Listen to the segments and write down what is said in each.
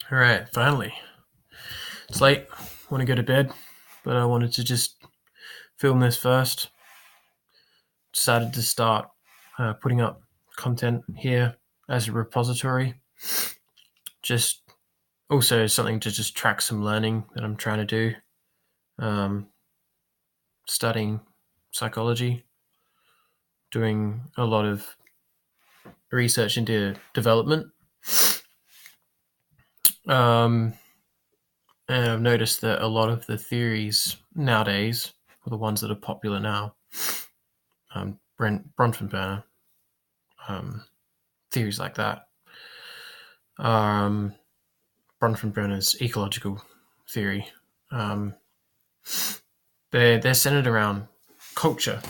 All right, finally. It's late. Want to go to bed, but I wanted to just film this first. Decided to start putting up content here as a repository. Just also something to just track some learning that I'm trying to do. Studying psychology, doing a lot of research into development. And I've noticed that a lot of the theories nowadays, or the ones that are popular now, Bronfenburner, theories like that, Bronfenbrenner's ecological theory, um, they're centered around culture,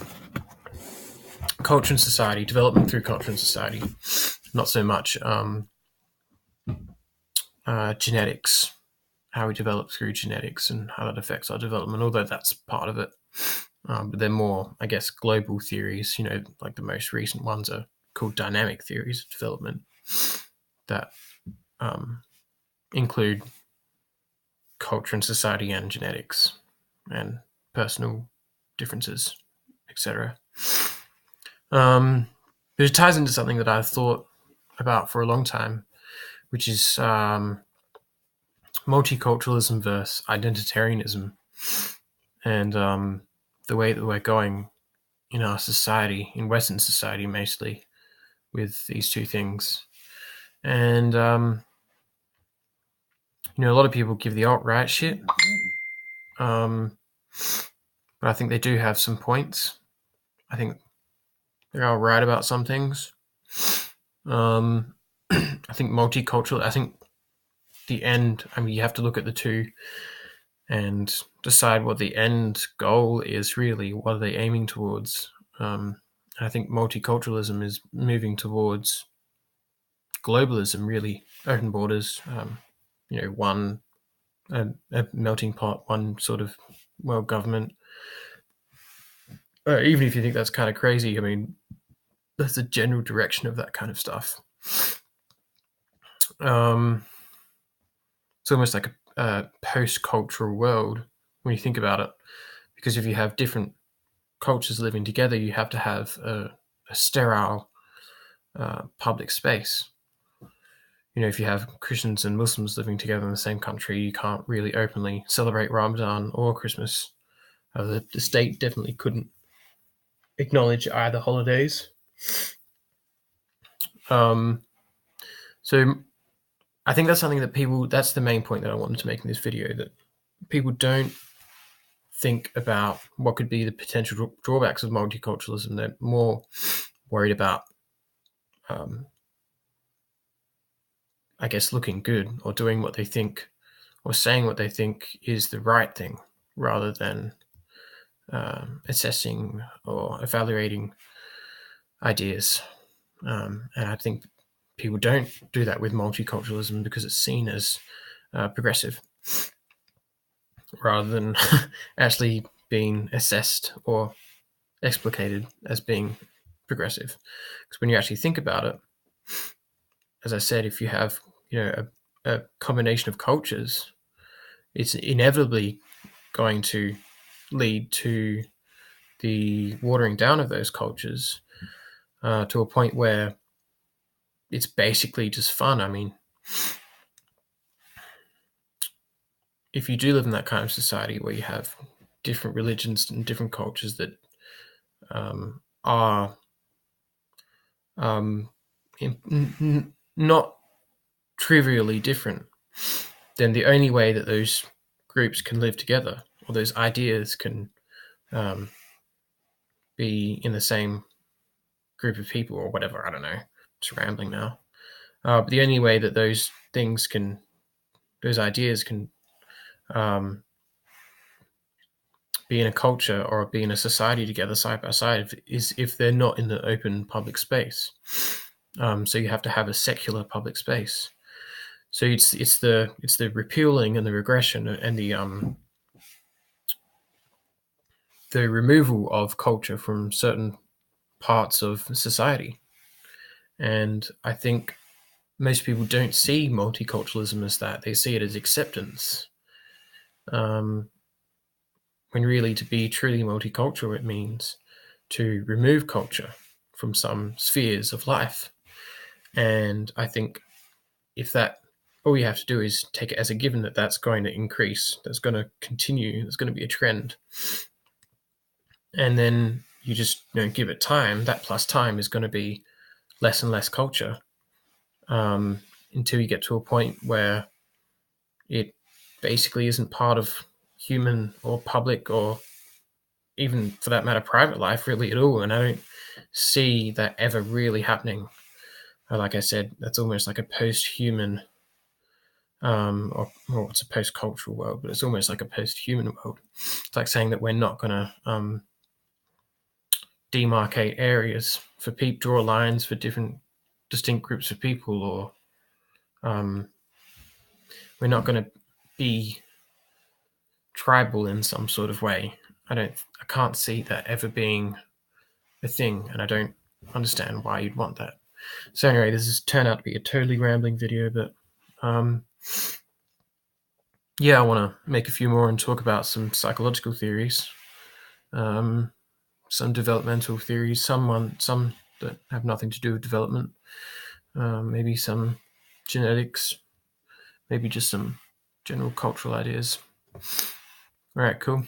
culture and society, development through culture and society, not so much genetics, how we develop through genetics and how that affects our development, although that's part of it. But they're more, I guess, global theories. Like the most recent ones are called dynamic theories of development that include culture and society and genetics and personal differences, etc. But it ties into something that I've thought about for a long time, which is multiculturalism versus identitarianism, and the way that we're going in our society, in Western society mostly, with these two things. And a lot of people give the alt-right shit, but I think they do have some points. I think they're all right about some things. I think multicultural. I think the end. I mean, you have to look at the two and decide what the end goal is. Really, what are they aiming towards? I think multiculturalism is moving towards globalism. Really, open borders. One a melting pot, one sort of world government. Even if you think that's kind of crazy, I mean, that's the general direction of that kind of stuff. It's almost like a post-cultural world when you think about it, because if you have different cultures living together, you have to have a sterile public space. If you have Christians and Muslims living together in the same country, you can't really openly celebrate Ramadan or Christmas. The state definitely couldn't acknowledge either holidays. So I think that's something that that's the main point that I wanted to make in this video, that people don't think about what could be the potential drawbacks of multiculturalism. They're more worried about, I guess, looking good or doing what they think or saying what they think is the right thing, rather than assessing or evaluating ideas. And I think people don't do that with multiculturalism because it's seen as progressive, rather than actually being assessed or explicated as being progressive. Because when you actually think about it, as I said, if you have a combination of cultures, it's inevitably going to lead to the watering down of those cultures to a point where it's basically just fun. I mean, if you do live in that kind of society where you have different religions and different cultures that are not trivially different, then the only way that those groups can live together, or those ideas can be in the same group of people or whatever, I don't know, just rambling now. But the only way that those ideas can be in a culture or be in a society together side by side is if they're not in the open public space. So you have to have a secular public space. So it's the repealing and the regression and the removal of culture from certain parts of society. And I think most people don't see multiculturalism as that. They see it as acceptance. When really, to be truly multicultural, it means to remove culture from some spheres of life. And I think if that, all you have to do is take it as a given that that's going to increase, that's going to continue, there's going to be a trend. And then you just give it time. That plus time is going to be less and less culture, until you get to a point where it basically isn't part of human or public or even for that matter private life really at all. And I don't see that ever really happening. Like I said, that's almost like a post-human, or it's a post-cultural world, but it's almost like a post-human world. It's like saying that we're not going to demarcate areas for people, draw lines for different distinct groups of people, or we're not going to be tribal in some sort of way. I can't see that ever being a thing, and I don't understand why you'd want that. So anyway, this has turned out to be a totally rambling video, but yeah, I want to make a few more and talk about some psychological theories, some developmental theories, some that have nothing to do with development, maybe some genetics, maybe just some general cultural ideas. All right, cool.